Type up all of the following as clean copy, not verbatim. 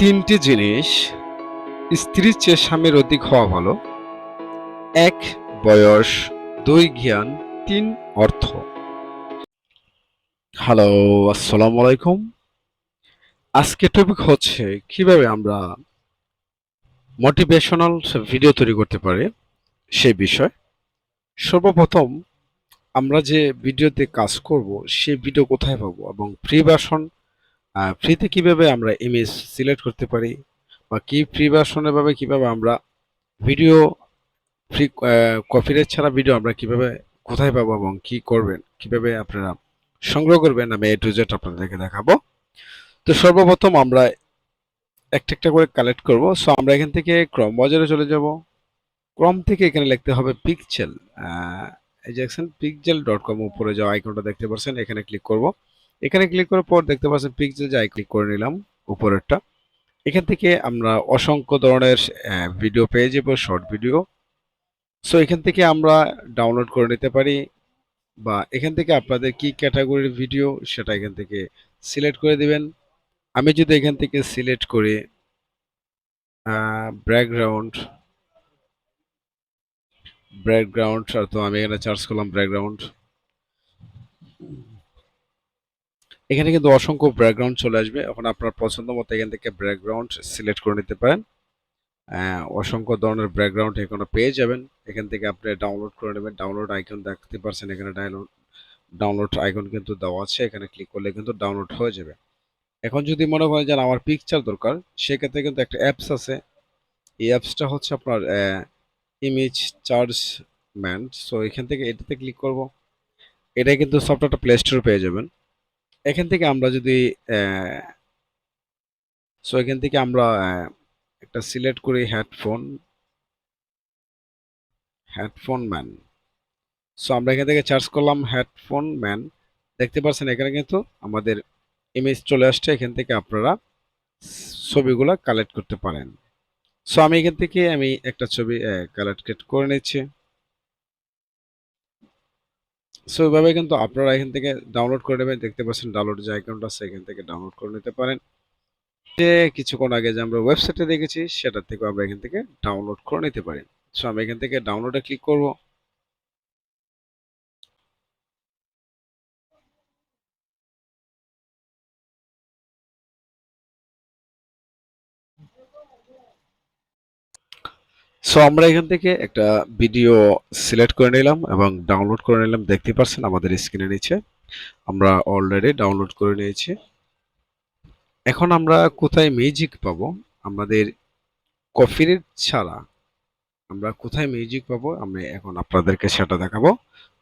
তিনটি জিনিস স্ত্রীর চেয়ে স্বামীর অধিক হওয়া ভালো। ১ বয়স, ২ জ্ঞান, ৩ অর্থ। হ্যালো, আসসালামু আলাইকুম। আজকে টপিক হচ্ছে কিভাবে আমরা মোটিভেশনাল ভিডিও তৈরি করতে পারি সেই বিষয়। সর্বপ্রথম আমরা যে ভিডিওতে কাজ করব সেই ভিডিও কোথায় পাবো এবং ফ্রি ভার্সন, ফ্রিতে কিভাবে আমরা ইমেজ সিলেক্ট করতে পারি বা কি ফ্রি ভার্সনে ভাবে কিভাবে আমরা ভিডিও ফ্রি কপিরাইট ছাড়া ভিডিও আমরা কিভাবে কোথায় পাবো এবং কি করবেন, কিভাবে আপনারা সংগ্রহ করবেন, আমি A to Z আপনাদেরকে দেখাবো। তো সর্বপ্রথম আমরা একটা একটা করে কালেক্ট করব। সো আমরা এখান থেকে ক্রম বাজারে চলে যাব। ক্রম থেকে এখানে লিখতে হবে পিক্সেল। এই যে দেখছেন pixel.com উপরে যে আইকনটা দেখতে পাচ্ছেন, এখানে ক্লিক করব। এখানে ক্লিক করার পর দেখতে পাচ্ছেন পিক্সেল, যে ক্লিক করে নিলাম উপরেরটা। এখান থেকে আমরা অসংখ্য ধরনের ভিডিও পেয়ে যাবো, শর্ট ভিডিও। সো এখান থেকে আমরা ডাউনলোড করে নিতে পারি, বা এখান থেকে আপনাদের কি ক্যাটাগরির ভিডিও সেটা এখান থেকে সিলেক্ট করে দিবেন। আমি যদি এখান থেকে সিলেক্ট করি ব্যাকগ্রাউন্ড, তো আমি এখানে চার্জ করলাম ব্যাকগ্রাউন্ড। এখানে কিন্তু অসংখ্য ব্যাকগ্রাউন্ড চলে আসবে। এখন আপনার পছন্দ মতো এখান থেকে ব্যাকগ্রাউন্ড সিলেক্ট করে নিতে পারেন। অসংখ্য ধরনের ব্যাকগ্রাউন্ড এখানে পেয়ে যাবেন। এখান থেকে আপনি ডাউনলোড করে নেবেন। ডাউনলোড আইকন দেখতে পাচ্ছেন, এখানে ডাউনলোড আইকন কিন্তু দেওয়া আছে, এখানে ক্লিক করলে কিন্তু ডাউনলোড হয়ে যাবে। এখন যদি মনে করেন যে আমার পিকচার দরকার, সেক্ষেত্রে কিন্তু একটা অ্যাপস আছে। এই অ্যাপসটা হচ্ছে আপনার ইমেজ চার্জমেন্ট। সো এখান থেকে এটাতে ক্লিক করব। এটা কিন্তু সফটওয়্যারটা প্লে স্টোরে পেয়ে যাবেন। এখান থেকে আমরা যদি সো এখান থেকে আমরা একটা সিলেক্ট করি হেডফোন ম্যান। সো আমরা এখান থেকে সার্চ করলাম হেডফোন ম্যান। দেখতে পাচ্ছেন এখানে কিন্তু আমাদের ইমেজ চলে আসছে। এখান থেকে আপনারা ছবিগুলো কালেক্ট করতে পারেন। সো আমি এখান থেকে একটা ছবি কালেক্ট করে নিচ্ছি। সো এভাবে কিন্তু আপনারা এখান থেকে ডাউনলোড করে নেবেন। দেখতে পাচ্ছেন ডাউনলোড যে আইকনটা আছে, এখান থেকে ডাউনলোড করে নিতে পারেন। যে কিছুক্ষণ আগে যে আমরা ওয়েবসাইটে দেখেছি সেটা থেকে আমরা এখান থেকে ডাউনলোড করে নিতে পারি। সো আমি এখান থেকে ডাউনলোডে ক্লিক করব। সো আমরা এখান থেকে একটা ভিডিও সিলেক্ট করে নিলাম এবং ডাউনলোড করে নিলাম। দেখতে পাচ্ছেন আমাদের স্ক্রিনের নিচে আমরা অলরেডি ডাউনলোড করে নিয়েছি। এখন আমরা কোথায় মিউজিক পাবো, আমাদের কপিরাইট ছাড়া আমরা কোথায় মিউজিক পাবো, আমি এখন আপনাদেরকে সেটা দেখাবো।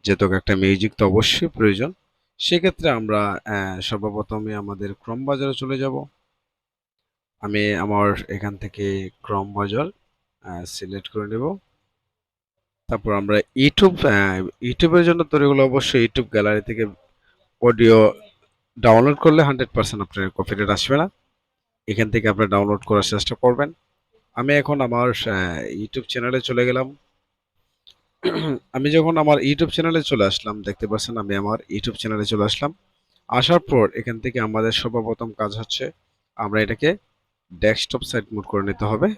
যেহেতু একটা মিউজিক তো অবশ্যই প্রয়োজন, সেক্ষেত্রে আমরা সর্বপ্রথমে আমাদের ক্রম বাজারে চলে যাব। আমি আমার এখান থেকে ক্রম বাজার সিলেক্ট করে নেব। তারপর আমরা ইউটিউবের জন্য তৈরি হলে অবশ্যই ইউটিউব গ্যালারি থেকে অডিও ডাউনলোড করলে 100% আপনার কপিরাইট আসবে না। এখান থেকে আপনি ডাউনলোড করার চেষ্টা করবেন। আমি এখন আমার ইউটিউব চ্যানেলে চলে গেলাম। আমি যখন আমার ইউটিউব চ্যানেলে চলে আসলাম, দেখতে পাচ্ছেন আমি আমার ইউটিউব চ্যানেলে চলে আসলাম। আসার পর এখান থেকে আমাদের সর্বপ্রথম কাজ হচ্ছে আমরা এটাকে ডেস্কটপ সাইট মোড করে নিতে হবে।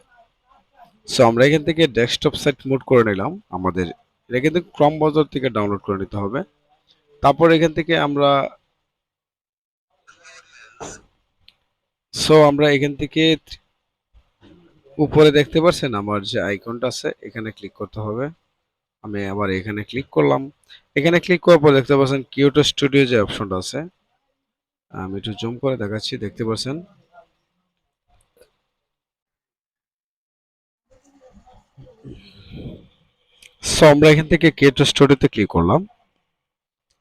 সো আমরা এখান থেকে ডেস্কটপ সাইট মোড করে নিলাম। আমাদের এটা কিন্তু ক্রম ব্রাউজার থেকে ডাউনলোড করে নিতে হবে। তারপর এখান থেকে আমরা এখান থেকে উপরে দেখতে পাচ্ছেন আমার যে আইকনটা আছে, এখানে ক্লিক করতে হবে। আমি আবার এখানে ক্লিক করলাম। এখানে ক্লিক করার পর দেখতে পাচ্ছেন কিউটো স্টুডিও যে অপশনটা আছে, আমি একটু জুম করে দেখাচ্ছি, দেখতে পাচ্ছেন। সো আমরা এখান থেকে কিউটো স্টুডিওতে ক্লিক করলাম।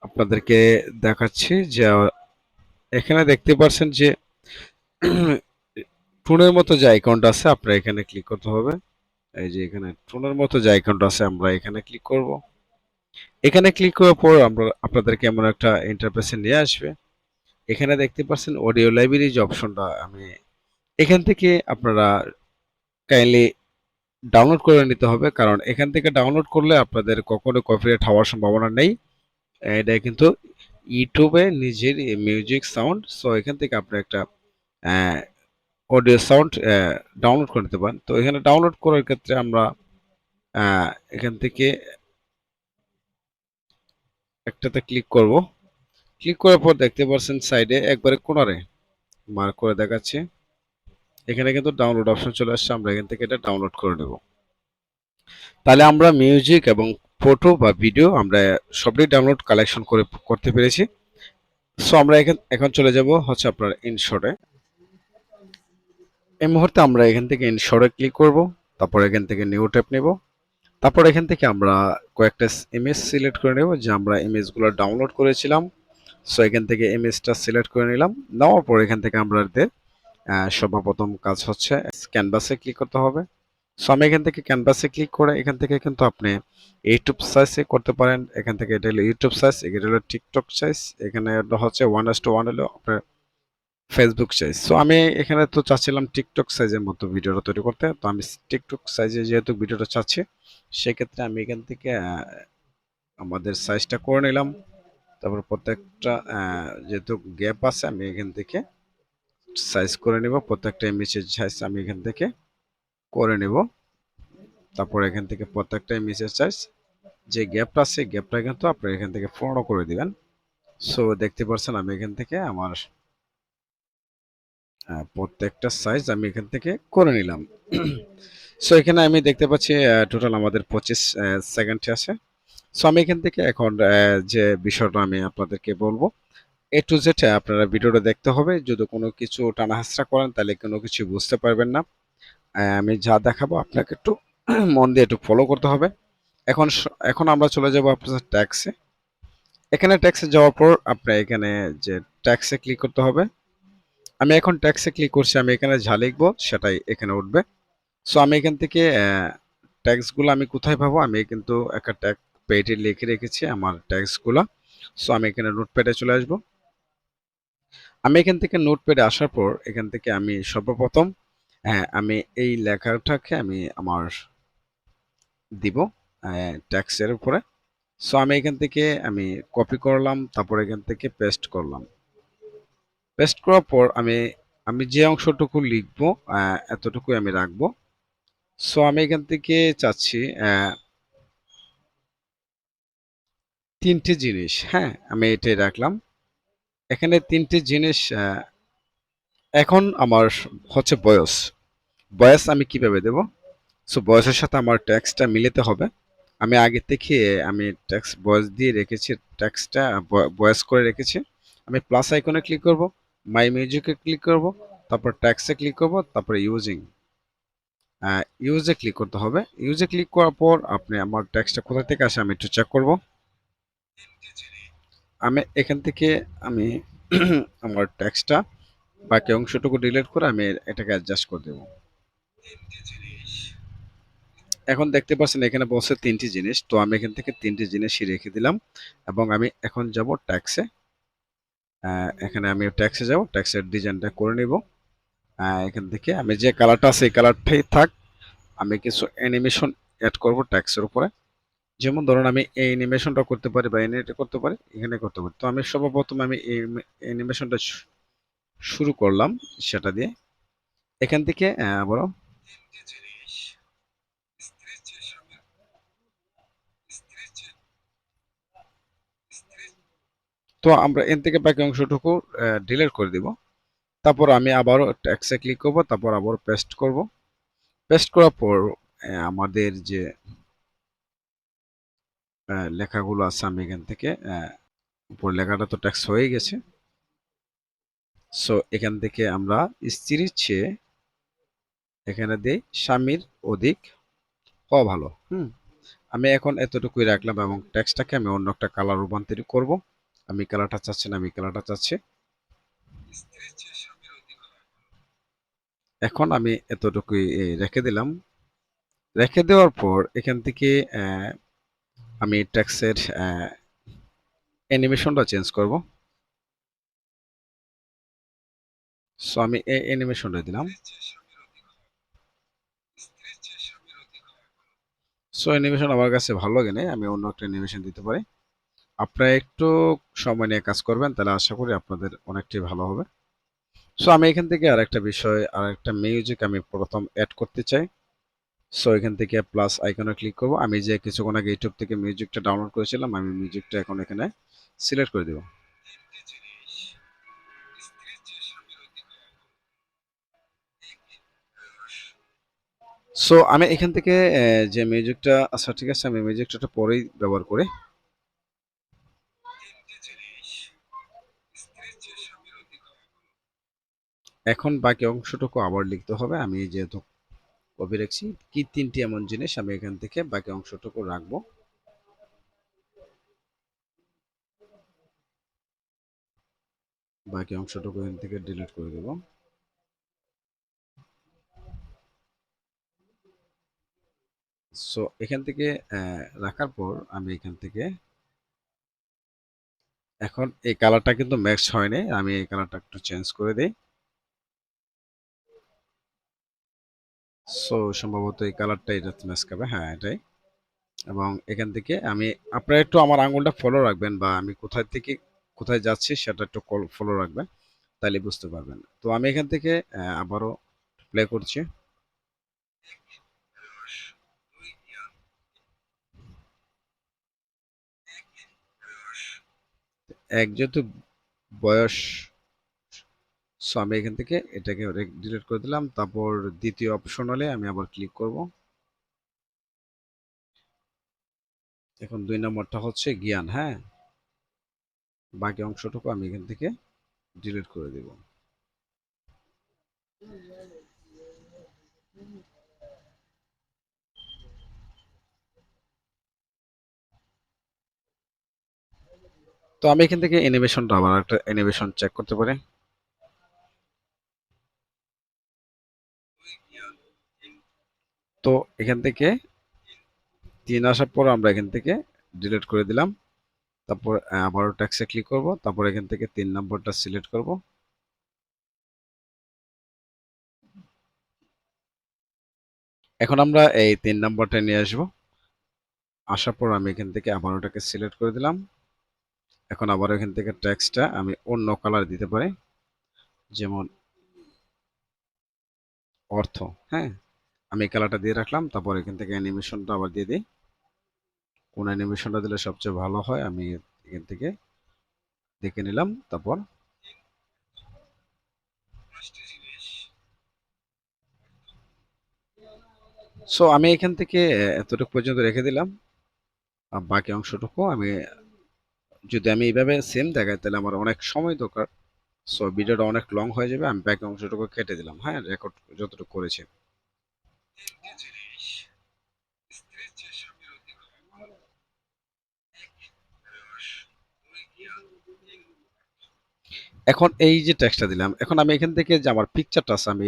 আপনাদেরকে দেখাচ্ছি যে এখানে দেখতে পাচ্ছেন যে টুনের মতো যে আইকনটা আছে, আপনার এখানে ক্লিক করতে হবে। এই যে এখানে টুনের মতো যে আইকনটা আছে, আমরা এখানে ক্লিক করব। এখানে ক্লিক করার পর আমরা আপনাদেরকে এমন একটা ইন্টারফেসে নিয়ে আসবে। এখানে দেখতে পাচ্ছেন অডিও লাইব্রেরি যে অপশনটা, আমি এখান থেকে আপনারা কাইন্ডলি ডাউনলোড করে নিতে হবে, কারণ এখান থেকে ডাউনলোড করলে আপনাদের কখনো কপিরাইট হওয়ার সম্ভাবনা নেই। এটা কিন্তু ইউটিউবে নিজের মিউজিক সাউন্ড। সো এখান থেকে আপনি একটা অডিও সাউন্ড ডাউনলোড করে নিতে পারেন। তো এখানে ডাউনলোড করার ক্ষেত্রে আমরা এখান থেকে একটাতে ক্লিক করব। ক্লিক করার পর দেখতে পাচ্ছেন সাইডে একবারে কোণারে মার্ক করে দেখাচ্ছে, এখানে কিন্তু ডাউনলোড অপশন চলে আসছে। আমরা এখান থেকে এটা ডাউনলোড করে নেব। তাহলে আমরা মিউজিক এবং ফটো বা ভিডিও আমরা সবটাই ডাউনলোড কালেকশন করে করতে পেরেছি। সো আমরা এখন চলে যাব হচ্ছে আপনার ইনশটে। এই মুহূর্তে আমরা এখান থেকে ইনশটে ক্লিক করব, তারপর এখান থেকে নিউ ট্যাব নেব। তারপর এখান থেকে আমরা কয়েকটা ইমেজ সিলেক্ট করে নেব যে আমরা ইমেজগুলো ডাউনলোড করেছিলাম। সো এখান থেকে ইমেজটা সিলেক্ট করে নিলাম। নেওয়ার পর এখান থেকে আমাদের সর্বপ্রথম কাজ হচ্ছে ক্যানভাসে ক্লিক করতে হবে। সো আমি এখান থেকে ক্যানভাসে ক্লিক করে এখান থেকে কিন্তু আপনি ইউটিউব সাইজে করতে পারেন। এখান থেকে এটা হলো ইউটিউব সাইজ, এটা হলো টিকটক সাইজ, এখানে হচ্ছে 1:1 হলো আপনার ফেসবুক সাইজ। সো আমি এখানে তো চাচ্ছিলাম টিকটক সাইজের মতো ভিডিওটা তৈরি করতে, তো আমি টিকটক সাইজে যেহেতু ভিডিওটা চাচ্ছি, সেক্ষেত্রে আমি এখান থেকে আমাদের সাইজটা করে নিলাম। তারপর প্রত্যেকটা যেহেতু গ্যাপ আছে আমি এখান থেকে সাইজ করে নিব, প্রত্যেকটা ইমেজের সাইজ আমি এখান থেকে করে নিব। তারপর এখান থেকে প্রত্যেকটা ইমেজের সাইজ যে গ্যাপটা আছে গ্যাপটা কিন্তু আপনি এখান থেকে পূর্ণ করে দিবেন। সো দেখতে পাচ্ছেন আমি এখান থেকে আমার প্রত্যেকটা সাইজ আমি এখান থেকে করে নিলাম। সো এখানে আমি দেখতে পাচ্ছি টোটাল আমাদের 25 সেকেন্ড আছে। সো আমি এখান থেকে এখন যে বিষয়টা আমি আপনাদেরকে বলবো, এ টু জেড আপনারা ভিডিওটা দেখতে হবে। যদি কোনো কিছু টানাহেঁচড়া করেন তাহলে কোনো কিছু বুঝতে পারবেন না। আমি যা দেখাবো আপনাকে একটু মন দিয়ে একটু ফলো করতে হবে। এখন আমরা চলে যাব আপনার ট্যাক্সে। এখানে ট্যাক্সে যাওয়ার পর আপনি এখানে যে ট্যাক্সে ক্লিক করতে হবে। আমি এখন ট্যাক্সে ক্লিক করছি, আমি এখানে যা লিখবো সেটাই এখানে উঠবে। সো আমি এখান থেকে ট্যাক্সগুলো আমি কোথায় পাবো, আমি কিন্তু একটা ট্যাগ পেজে লিখে রেখেছি আমার ট্যাক্সগুলো। সো আমি এখানে নোটপ্যাডে চলে আসবো। আমি এখান থেকে নোটপ্যাডে আসার পর এখান থেকে আমি সর্বপ্রথম আমি এই লেখাটাকে আমি আমার দিব ট্যাক্সের উপরে। সো আমি এখান থেকে আমি কপি করলাম, তারপর এখান থেকে পেস্ট করলাম। পেস্ট করার পর আমি আমি যে অংশটুকু লিখবো এতটুকুই আমি রাখবো। সো আমি এখান থেকে চাচ্ছি তিনটে জিনিস, হ্যাঁ আমি এটাই রাখলাম। এখানে তিনটে জিনিস এখন আমার হচ্ছে বয়স। বয়স আমি কিভাবে দেব? সো বয়সের সাথে আমার ট্যাক্সটা মিলাতে হবে। আমি আগে থেকে আমি ট্যাক্স বয়স দিয়ে রেখেছি, ট্যাক্সটা বয়স করে রেখেছি। আমি প্লাস আইকনে ক্লিক করব, মাই মিউজিকে ক্লিক করব, তারপর ট্যাক্সে ক্লিক করব, তারপরে ইউজে ক্লিক করতে হবে। ইউজে ক্লিক করার পর আপনি আমার ট্যাক্সটা কোথা থেকে আসে আমি একটু চেক করব। আমি এখান থেকে আমি আমার ট্যাক্সটা বাকি অংশটুকু ডিলিট করে আমি এটাকে অ্যাডজাস্ট করে দেব। এখন দেখতে পাচ্ছেন এখানে বলছে তিনটি জিনিস, তো আমি এখান থেকে তিনটি জিনিসই রেখে দিলাম এবং আমি এখন যাব ট্যাক্সে। এখানে আমি ট্যাক্সে যাব, ট্যাক্সের ডিজাইনটা করে নিব। এখান থেকে আমি যে কালারটা আছে এই কালারটাই থাক। আমি কিছু অ্যানিমেশন অ্যাড করব ট্যাক্সের উপরে। যেমন ধরুন আমি এই অ্যানিমেশনটা করতে পারি বা এটা করতে পারি, এখানে করতে পারি। তো আমি সর্বপ্রথম আমি এই অ্যানিমেশনটা শুরু করলাম সেটা দিয়ে। এখান থেকে বড়, তো আমরা এখান থেকে বাকি অংশটুকু ডিলিট করে দিব। তারপর আমি আবারও ট্যাক্সে ক্লিক করব, তারপর আবার পেস্ট করব। পেস্ট করার পর আমাদের যে লেখাগুলো আছে আমি এখান থেকে উপর লেখাটা তো ট্যাক্স হয়ে গেছে। সো এখান থেকে আমরা স্ত্রীর চেয়ে এখানে দিই স্বামীর অধিক হওয়া ভালো। আমি এখন এতটুকুই রাখলাম এবং ট্যাক্সটাকে আমি অন্য একটা কালার রূপান্তরিত করব। আমি কালারটা চাচ্ছি না, আমি কালারটা চাচ্ছি। এখন আমি এতটুকুই রেখে দিলাম। রেখে দেওয়ার পর এখান থেকে আমি ট্যাক্সের অ্যানিমেশনটা চেঞ্জ করব। সো আমি এই অ্যানিমেশনটা দিলাম। সো অ্যানিমেশন আমার কাছে ভালো লাগে না, আমি অন্য একটা অ্যানিমেশন দিতে পারি। আপনারা একটু সময় নিয়ে কাজ করবেন, তাহলে আশা করি আপনাদের অনেকটাই ভালো হবে। সো আমি এখান থেকে আরেকটা মিউজিক আমি প্রথম অ্যাড করতে চাই। সো এখান থেকে প্লাস আইকনে ক্লিক করব। আমি যে কিছুক্ষণ আগে ইউটিউব থেকে মিউজিকটা ডাউনলোড করেছিলাম, আমি মিউজিকটা এখন এখানে সিলেক্ট করে দেব। সো আমি এখান থেকে যে মিউজিকটা, আচ্ছা ঠিক আছে, আমি মিউজিকটা পরেই ব্যবহার করি। এখন বাকি অংশটুকু আবার লিখতে হবে। আমি যেহেতু কপি রাখছি, কি তিনটি এমন জিনিস আমি এখান থেকে বাকি অংশটুকু রাখবো। বাকি অংশটুকু এখান থেকে ডিলিট করে দেব। সো এখান থেকে রাখার পর আমি এখান থেকে এখন এই কালারটা কিন্তু ম্যাচ হয়নি, আমি এই কালারটা একটু চেঞ্জ করে দিই। সো সম্ভবত এই কালারটা এটা ম্যাচ খাবে, হ্যাঁ এটাই। এবং এখান থেকে আমি, আপনারা একটু আমার আঙুলটা ফলো রাখবেন, বা আমি কোথায় থেকে কোথায় যাচ্ছি সেটা একটু ফলো রাখবেন, তাহলে বুঝতে পারবেন। তো আমি এখান থেকে আবারও প্লে করছি। এক যেহেতু বয়স, সো আমি এখান থেকে এটাকে ডিলিট করে দিলাম। তারপর দ্বিতীয় অপশনালে আমি আবার ক্লিক করব। এখন 2 নম্বরটা হচ্ছে জ্ঞান, হ্যাঁ। বাকি অংশটুকু আমি এখান থেকে ডিলিট করে দেব। তো আমি এখান থেকে অ্যানিমেশনটা, আবার একটা অ্যানিমেশন চেক করতে পারি। তো এখান থেকে 3 আসার পর আমরা এখান থেকে ডিলিট করে দিলাম। তারপর আবারও ট্যাক্সে ক্লিক করব। তারপর এখান থেকে 3 নম্বরটা সিলেক্ট করব। এখন আমরা এই 3 নম্বরটা নিয়ে আসব। আসার পর আমি এখান থেকে আবার ওটাকে সিলেক্ট করে দিলাম। এখন আবার এখান থেকে ট্যাক্সটা আমি অন্য কালার দিতে পারি, যেমন অর্থ, হ্যাঁ। আমি এই কালারটা দিয়ে রাখলাম। তারপর এখান থেকে অ্যানিমেশনটা আবার দিয়ে দিই। কোন অ্যানিমেশনটা দিলে সবচেয়ে ভালো হয় আমি এখান থেকে দেখে নিলাম। তারপর সো আমি এখান থেকে এতটুকু পর্যন্ত রেখে দিলাম। আর বাকি অংশটুকু আমি, যদি আমি এইভাবে সেম দেখাই তাহলে আমার অনেক সময় দরকার। সো ভিডিওটা অনেক লং হয়ে যাবে, আমি বাকি অংশটুকু কেটে দিলাম, হ্যাঁ, রেকর্ড যতটুকু করেছি। এখন এই যে টেক্সটটা দিলাম, এখন আমি এখান থেকে যে আমার পিকচারটা আছে, আমি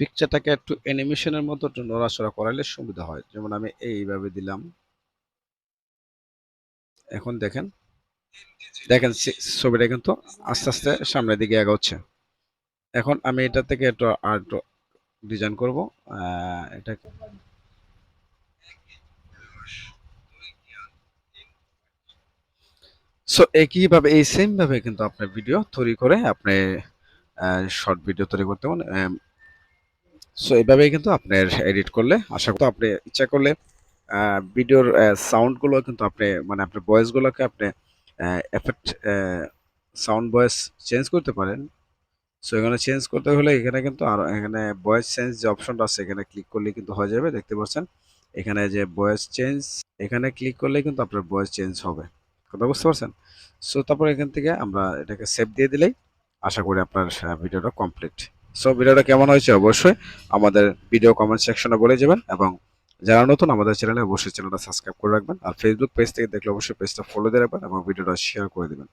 পিকচারটাকে একটু অ্যানিমেশনের মতো একটু নড়াচড়া করাইলে সুবিধা হয়। যেমন আমি এইভাবে দিলাম। এখন দেখেন, দেখেন ছবিটা কিন্তু আস্তে আস্তে সামনের দিকে এগোচ্ছে। এখন আমি এটা থেকে একটু আর একটু ডিজাইন করব। এটা, সো একইভাবে এই সেম ভাবে কিন্তু আপনার ভিডিও তৈরি করে আপনি শর্ট ভিডিও তৈরি করতে পারেন। সো এইভাবেই কিন্তু আপনার এডিট করলে, আশা করি আপনি ইচ্ছা করলে ভিডিওর সাউন্ড গুলো কিন্তু আপনি, মানে আপনার ভয়েস গুলোকে আপনি এফেক্ট, সাউন্ড ভয়েস চেঞ্জ করতে পারেন। সো এখানে চেঞ্জ করতে হলে এখানে কিন্তু, আর এখানে ভয়েস চেঞ্জ যে অপশনটা আছে এখানে ক্লিক করলে কিন্তু হয়ে যাবে, দেখতে পাচ্ছেন এখানে যে ভয়েস চেঞ্জ, এখানে ক্লিক করলে কিন্তু আপনার ভয়েস চেঞ্জ হবে। কথা বুঝতে পারছেন? সো তারপর এখান থেকে আমরা এটাকে সেভ দিয়ে দিলেই আশা করি আপনার ভিডিওটা কমপ্লিট। সো ভিডিওটা কেমন হয়েছে অবশ্যই আমাদের ভিডিও কমেন্ট সেকশনে বলে যাবেন, এবং যারা নতুন আমাদের চ্যানেলে অবশ্যই চ্যানেলটা সাবস্ক্রাইব করে রাখবেন, আর ফেসবুক পেজ থেকে দেখলে অবশ্যই পেজটা ফলো দিয়ে রাখবেন এবং ভিডিওটা শেয়ার করে দিবেন।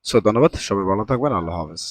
সো ধন্যবাদ, সবাই ভালো থাকবেন, আল্লাহ হাফেজ।